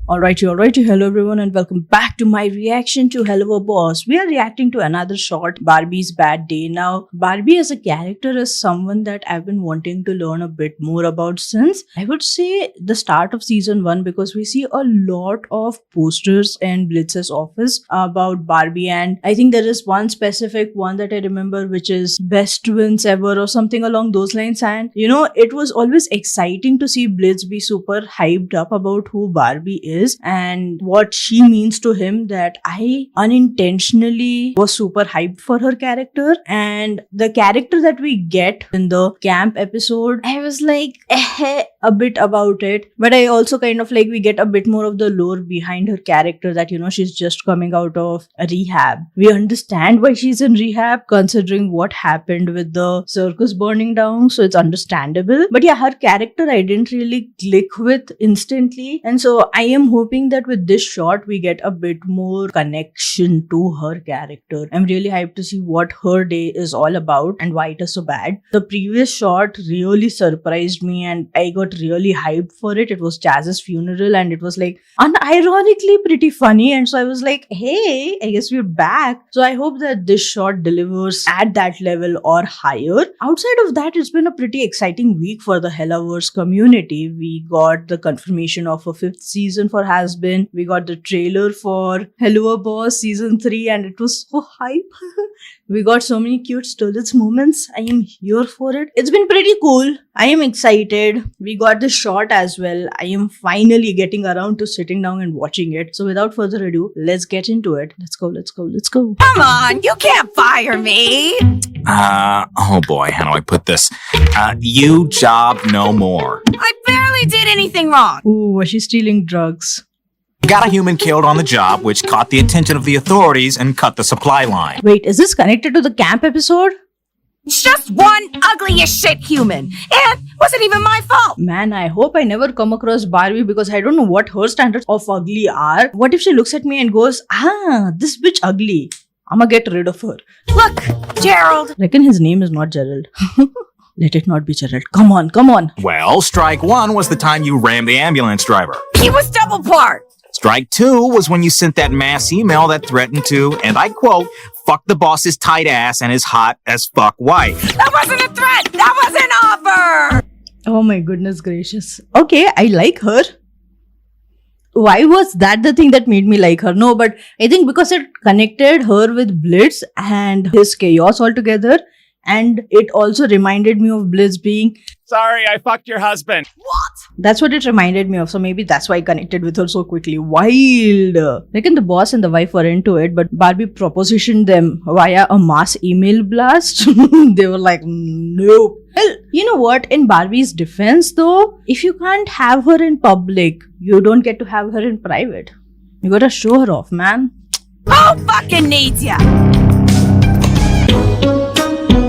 Alrighty. Hello everyone and welcome back to my reaction to Hello Boss. We are reacting to another short, Barbie's Bad Day. Now, Barbie as a character is someone that I've been wanting to learn a bit more about since, I would say, the start of season 1, because we see a lot of posters in Blitz's office about Barbie, and I think there is one specific one that I remember which is best twins ever or something along those lines. And it was always exciting to see Blitz be super hyped up about who Barbie is and what she means to him, that I unintentionally was super hyped for her character. And the character that we get in the camp episode, I was like a bit about it, but I also kind of like we get a bit more of the lore behind her character, that she's just coming out of a rehab. We understand why she's in rehab considering what happened with the circus burning down, so it's understandable. But yeah, her character I didn't really click with instantly, and so I am hoping that with this shot we get a bit more connection to her character. I'm really hyped to see what her day is all about and why it is so bad. The previous shot really surprised me and I got really hyped for it. It was Chaz's funeral and it was like unironically pretty funny, and so I was like, hey, I guess we're back. So I hope that this shot delivers at that level or higher. Outside of that, it's been a pretty exciting week for the Hellaverse community. We got the confirmation of a 5th season for Has-Been. We got the trailer for Hello Boss season 3 and it was so hype. We got so many cute Stolitz moments. I am here for it. It's been pretty cool. I am excited. We got the shot as well. I am finally getting around to sitting down and watching it. So without further ado, let's get into it. Let's go. Come on, you can't fire me. Oh boy, how do I put this? You job no more. I barely did anything wrong. Ooh, was she stealing drugs? Got a human killed on the job, which caught the attention of the authorities and cut the supply line. Wait, is this connected to the camp episode? It's just one ugly as shit human. And wasn't even my fault. Man, I hope I never come across Barbie because I don't know what her standards of ugly are. What if she looks at me and goes, this bitch ugly. I'ma get rid of her. Look, Gerald. Reckon his name is not Gerald. Let it not be Gerald. Come on. Well, strike one was the time you rammed the ambulance driver. He was double parked. Strike two was when you sent that mass email that threatened to, and I quote, fuck the boss's tight ass and his hot as fuck wife. That wasn't a threat. That was an offer. Oh my goodness gracious. Okay, I like her. Why was that the thing that made me like her? No, but I think because it connected her with Blitz and his chaos altogether. And it also reminded me of Blitz being, sorry, I fucked your husband. What? That's what it reminded me of. So maybe that's why I connected with her so quickly. Wild. Reckon the boss and the wife were into it, but Barbie propositioned them via a mass email blast. They were like, nope. Well, you know what? In Barbie's defense though, if you can't have her in public, you don't get to have her in private. You gotta show her off, man. Who fucking needs ya?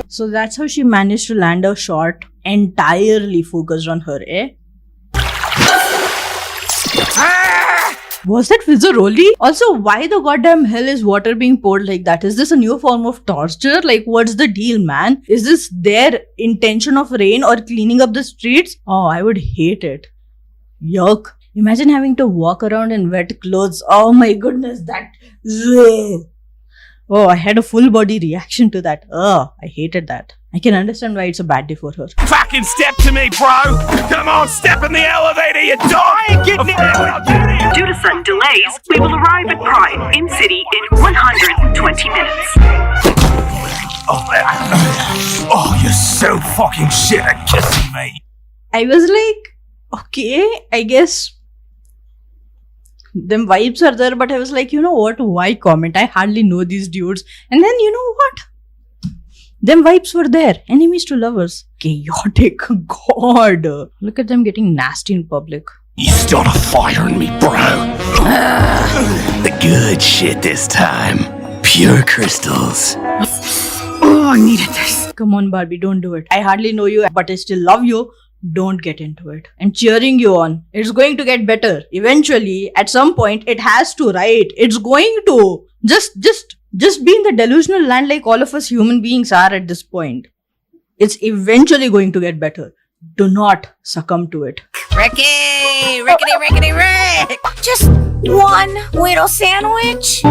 So that's how she managed to land a shot entirely focused on her, eh? Was that Fizzaroli? Also, why the goddamn hell is water being poured like that? Is this a new form of torture? Like, what's the deal, man? Is this their intention of rain or cleaning up the streets? Oh, I would hate it. Yuck. Imagine having to walk around in wet clothes. Oh my goodness, that... Oh, I had a full body reaction to that. I hated that. I can understand why it's a bad day for her. Fucking step to me, bro. Come on, step in the elevator, you dog. I ain't getting it. Due to sudden delays, we will arrive at Prime in city in 120 minutes. Oh, you're so fucking shit at kissing me. I was like, okay, I guess them vibes are there, but I was like, you know what? Why comment? I hardly know these dudes. And then, you know what? Them vibes were there. Enemies to lovers. Chaotic. God. Look at them getting nasty in public. You started firing me, bro. The good shit this time. Pure crystals. Oh, I needed this. Come on, Barbie, don't do it. I hardly know you, but I still love you. Don't get into it. I'm cheering you on. It's going to get better. Eventually, at some point, it has to, right? It's going to. Just be in the delusional land like all of us human beings are at this point. It's eventually going to get better. Do not succumb to it. Ricky! Rickety Rick! Just one little sandwich?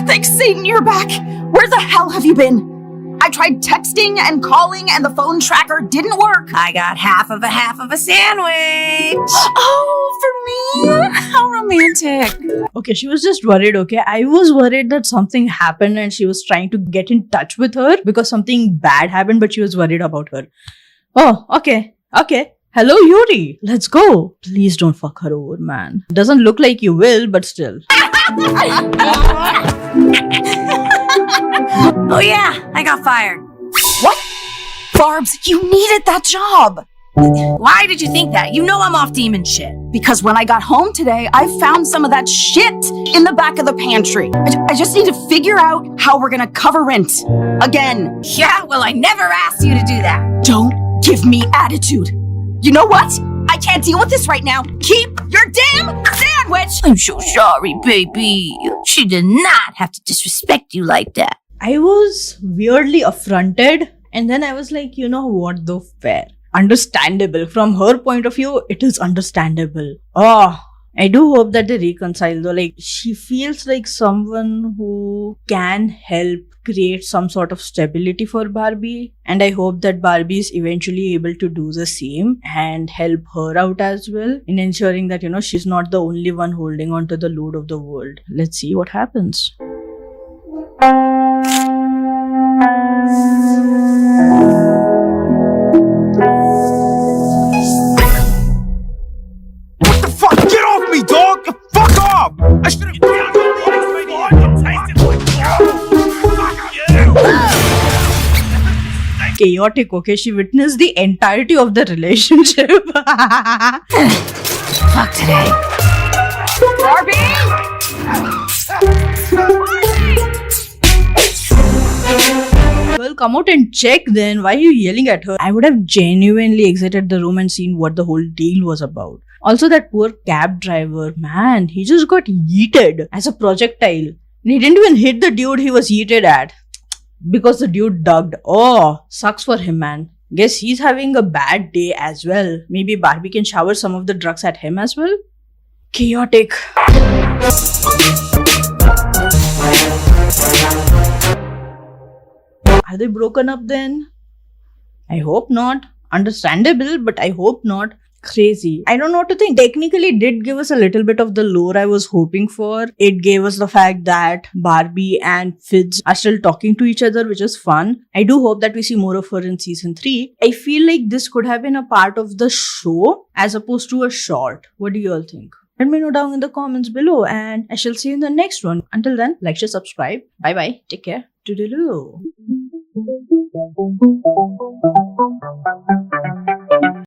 Thanks, Satan, you're back. Where the hell have you been? I tried texting and calling and the phone tracker didn't work. I got half of a sandwich. Oh, for me? How romantic. Okay, she was just worried, okay? I was worried that something happened and she was trying to get in touch with her because something bad happened, but she was worried about her. Oh, okay. Hello, Yuri. Let's go. Please don't fuck her over, man. Doesn't look like you will, but still. Oh yeah, I got fired. What? Barbs, you needed that job. Why did you think that? You know I'm off demon shit. Because when I got home today, I found some of that shit in the back of the pantry. I just need to figure out how we're gonna cover rent. Again. Yeah, well, I never asked you to do that. Don't give me attitude. You know what? I can't deal with this right now. Keep your damn sandwich! I'm so sorry, baby. She did not have to disrespect you like that. I was weirdly affronted, and then I was like, you know what, though, fair. Understandable. From her point of view, it is understandable. Oh, I do hope that they reconcile, though. Like, she feels like someone who can help create some sort of stability for Barbie, and I hope that Barbie is eventually able to do the same and help her out as well in ensuring that, you know, she's not the only one holding on to the load of the world. Let's see what happens. What the fuck? Get off me, dog! Fuck off! I should have. Chaotic, okay? She witnessed the entirety of the relationship. Fuck today. Well, come out and check then. Why are you yelling at her? I would have genuinely exited the room and seen what the whole deal was about. Also, that poor cab driver, man, he just got yeeted as a projectile. And he didn't even hit the dude he was yeeted at. Because the dude ducked. Oh, sucks for him, man. Guess he's having a bad day as well. Maybe Barbie can shower some of the drugs at him as well? Chaotic. Are they broken up then? I hope not. Understandable, but I hope not. Crazy. I don't know what to think. Technically, it did give us a little bit of the lore I was hoping for. It gave us the fact that Barbie and Fitz are still talking to each other, which is fun. I do hope that we see more of her in season 3. I feel like this could have been a part of the show as opposed to a short. What do you all think? Let me know down in the comments below, and I shall see you in the next one. Until then, like, share, subscribe. Bye bye. Take care. Toodaloo.